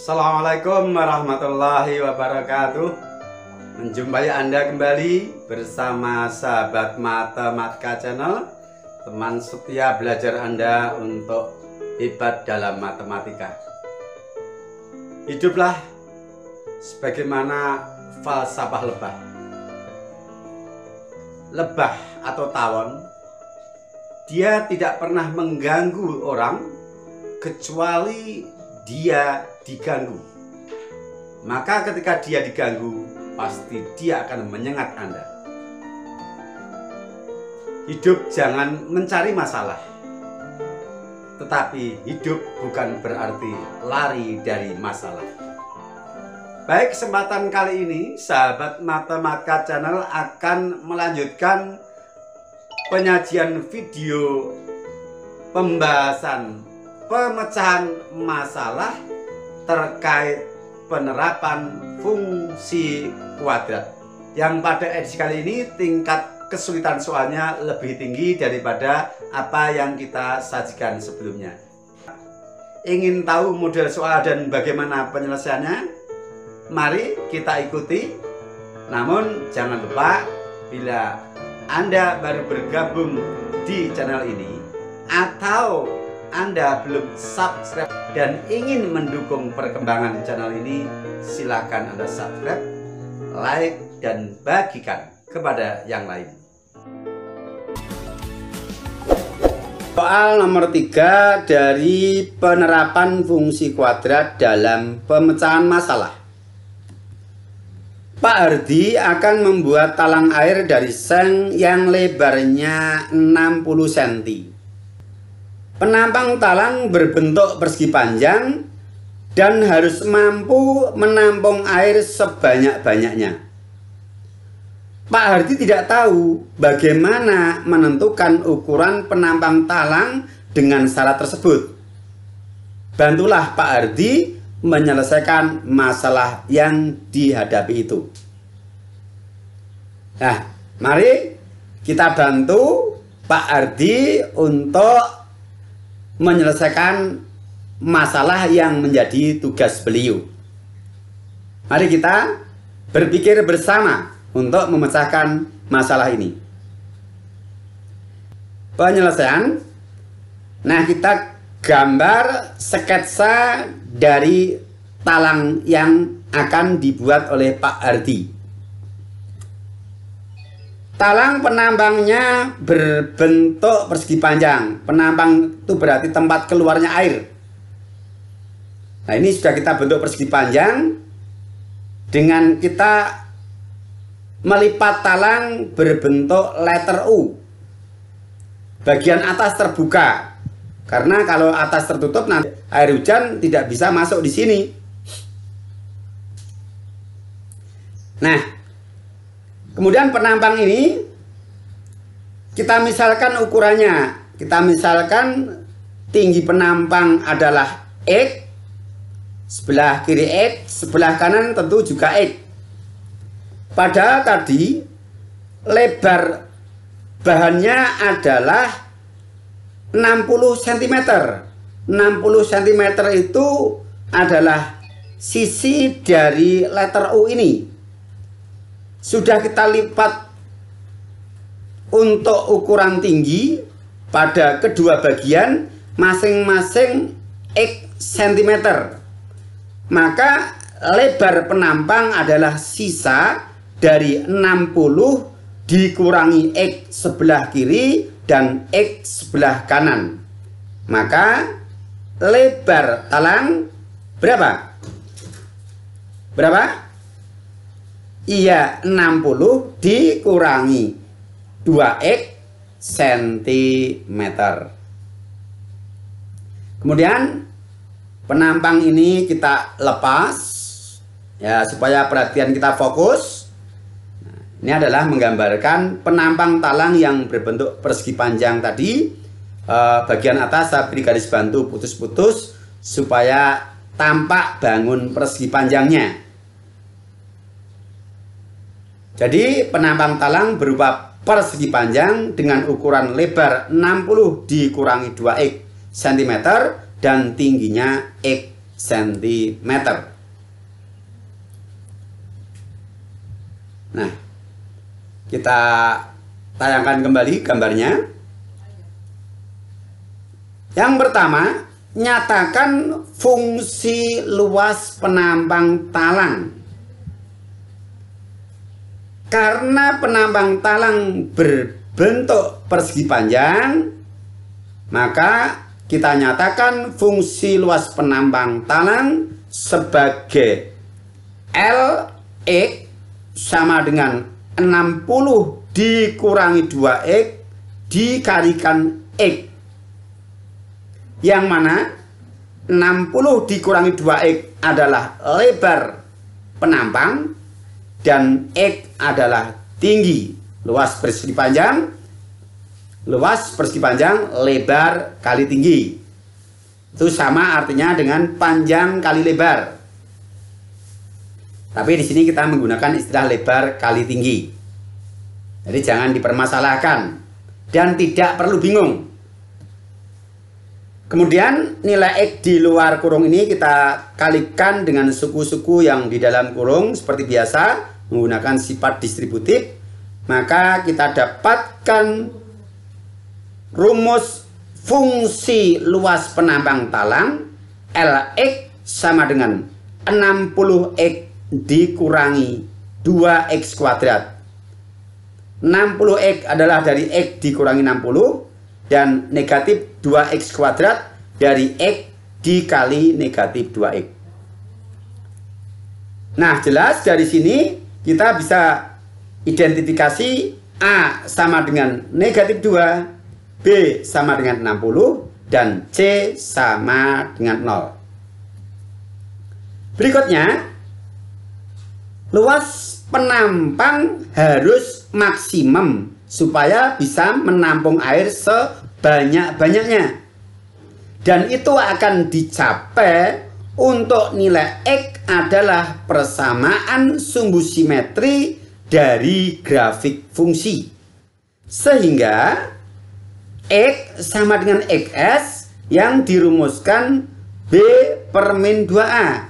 Assalamualaikum warahmatullahi wabarakatuh. Menjumpai Anda kembali bersama sahabat Matematika Channel, teman setia belajar Anda untuk hebat dalam matematika. Hiduplah sebagaimana falsafah lebah. Lebah atau tawon, dia tidak pernah mengganggu orang kecuali dia diganggu. Maka ketika dia diganggu, pasti dia akan menyengat Anda. Hidup jangan mencari masalah, tetapi hidup bukan berarti lari dari masalah. Baik, kesempatan kali ini sahabat Matematika Channel akan melanjutkan penyajian video pembahasan pemecahan masalah terkait penerapan fungsi kuadrat, yang pada edisi kali ini tingkat kesulitan soalnya lebih tinggi daripada apa yang kita sajikan sebelumnya. Ingin tahu model soal dan bagaimana penyelesaiannya? Mari kita ikuti. Namun jangan lupa, bila Anda baru bergabung di channel ini atau Anda belum subscribe dan ingin mendukung perkembangan channel ini, silakan Anda subscribe, like, dan bagikan kepada yang lain. Soal nomor 3 dari penerapan fungsi kuadrat dalam pemecahan masalah. Pak Hardi akan membuat talang air dari seng yang lebarnya 60 cm. Penampang talang berbentuk persegi panjang dan harus mampu menampung air sebanyak-banyaknya. Pak Hardi tidak tahu bagaimana menentukan ukuran penampang talang dengan syarat tersebut. Bantulah Pak Hardi menyelesaikan masalah yang dihadapi itu. Nah, mari kita bantu Pak Hardi untuk menyelesaikan masalah yang menjadi tugas beliau. Mari kita berpikir bersama untuk memecahkan masalah ini. Penyelesaian. Nah, kita gambar sketsa dari talang yang akan dibuat oleh Pak Hardi. Talang penambangnya berbentuk persegi panjang. Penampang itu berarti tempat keluarnya air. Nah, ini sudah kita bentuk persegi panjang dengan kita melipat talang berbentuk letter U. Bagian atas terbuka, karena kalau atas tertutup nanti air hujan tidak bisa masuk di sini. Nah, kemudian penampang ini kita misalkan ukurannya. Kita misalkan tinggi penampang adalah X, sebelah kiri X, sebelah kanan tentu juga X. Padahal tadi lebar bahannya adalah 60 cm. 60 cm itu adalah sisi dari letter U ini. Sudah kita lipat untuk ukuran tinggi pada kedua bagian masing-masing X cm. Maka lebar penampang adalah sisa dari 60 dikurangi X sebelah kiri dan X sebelah kanan. Maka lebar talang berapa? Berapa? Iya, 60 dikurangi 2X cm. Kemudian penampang ini kita lepas ya, supaya perhatian kita fokus. Nah, ini adalah menggambarkan penampang talang yang berbentuk persegi panjang tadi. Bagian atas saya beri garis bantu putus-putus supaya tampak bangun persegi panjangnya. Jadi penampang talang berupa persegi panjang dengan ukuran lebar 60 dikurangi 2X cm dan tingginya X cm. Nah, kita tayangkan kembali gambarnya. Yang pertama, nyatakan fungsi luas penampang talang. Karena penampang talang berbentuk persegi panjang, maka kita nyatakan fungsi luas penampang talang sebagai Lx sama dengan 60 dikurangi 2x dikalikan x. Yang mana 60 dikurangi 2x adalah lebar penampang dan x adalah tinggi. Luas persegi panjang, luas persegi panjang lebar kali tinggi. Itu sama artinya dengan panjang kali lebar. Tapi di sini kita menggunakan istilah lebar kali tinggi. Jadi jangan dipermasalahkan dan tidak perlu bingung. Kemudian nilai X di luar kurung ini kita kalikan dengan suku-suku yang di dalam kurung seperti biasa menggunakan sifat distributif. Maka kita dapatkan rumus fungsi luas penampang talang Lx sama dengan 60x dikurangi 2x kuadrat. 60x adalah dari x dikurangi 60 dan negatif 2x kuadrat dari x dikali negatif 2x. Nah, jelas dari sini kita bisa identifikasi A sama dengan negatif 2, B sama dengan 60, dan C sama dengan 0. Berikutnya, luas penampang harus maksimum supaya bisa menampung air sebanyak-banyaknya. Dan itu akan dicapai untuk nilai X adalah persamaan sumbu simetri dari grafik fungsi. Sehingga X sama dengan XS yang dirumuskan B per min 2A.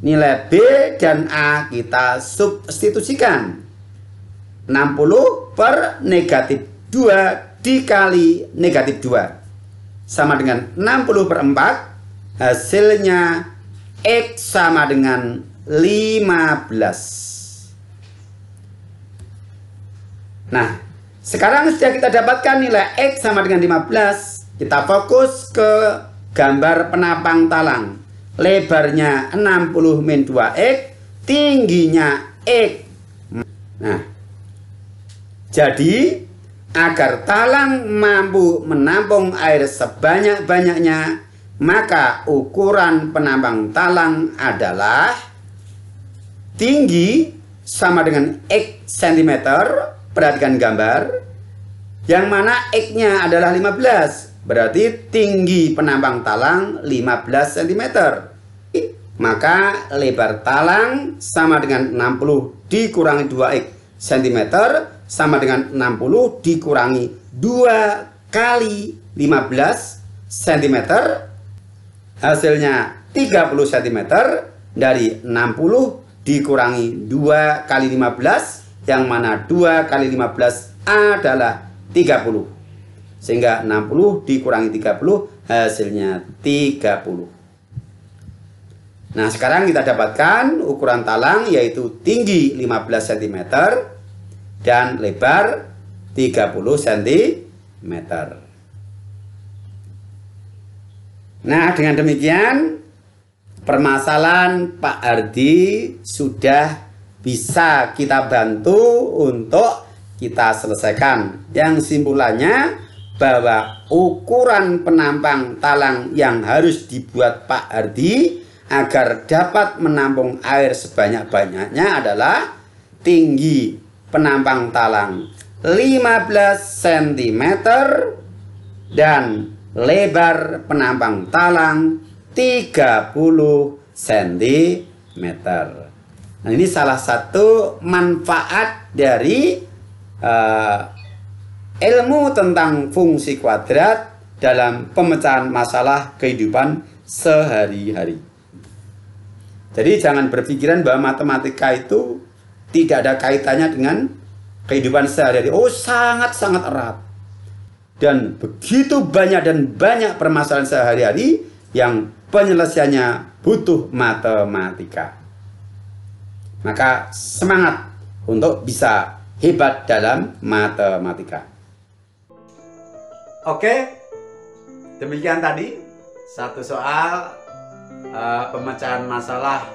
Nilai B dan A kita substitusikan. 60 per negatif 2 dikali negatif 2 sama dengan 60 per 4. Hasilnya X sama dengan 15. Nah, sekarang sudah kita dapatkan nilai X sama dengan 15. Kita fokus ke gambar penampang talang. Lebarnya 60 min 2x, tingginya x. Nah, jadi agar talang mampu menampung air sebanyak-banyaknya, maka ukuran penampang talang adalah tinggi sama dengan x cm. Perhatikan gambar, yang mana x-nya adalah 15. Berarti tinggi penampang talang 15 cm. Maka lebar talang sama dengan 60 dikurangi 2x cm sama dengan 60 dikurangi 2 kali 15 cm. Hasilnya 30 cm. Dari 60 dikurangi 2 kali 15, yang mana 2 kali 15 adalah 30. Sehingga 60 dikurangi 30 hasilnya 30. Nah, sekarang kita dapatkan ukuran talang yaitu tinggi 15 cm dan lebar 30 cm. Nah, dengan demikian permasalahan Pak Ardi sudah bisa kita bantu untuk kita selesaikan. Yang simpulannya bahwa ukuran penampang talang yang harus dibuat Pak Ardi agar dapat menampung air sebanyak-banyaknya adalah tinggi penampang talang 15 cm dan lebar penampang talang 30 cm. Nah, ini salah satu manfaat dari ilmu tentang fungsi kuadrat dalam pemecahan masalah kehidupan sehari-hari. Jadi jangan berpikiran bahwa matematika itu tidak ada kaitannya dengan kehidupan sehari-hari. Oh, sangat-sangat erat. Dan begitu banyak permasalahan sehari-hari yang penyelesaiannya butuh matematika. Maka semangat untuk bisa hebat dalam matematika. Oke, demikian tadi satu soal pemecahan masalah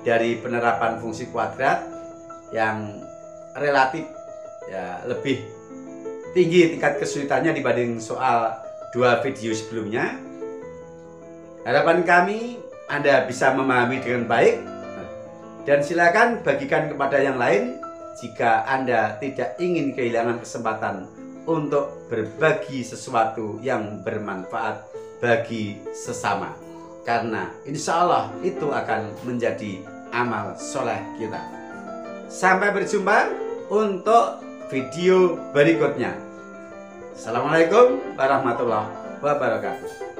dari penerapan fungsi kuadrat yang relatif ya lebih tinggi tingkat kesulitannya dibanding soal 2 video sebelumnya. Harapan kami Anda bisa memahami dengan baik, dan silakan bagikan kepada yang lain jika Anda tidak ingin kehilangan kesempatan untuk berbagi sesuatu yang bermanfaat bagi sesama, karena insya Allah itu akan menjadi amal soleh kita. Sampai berjumpa untuk video berikutnya. Assalamualaikum warahmatullahi wabarakatuh.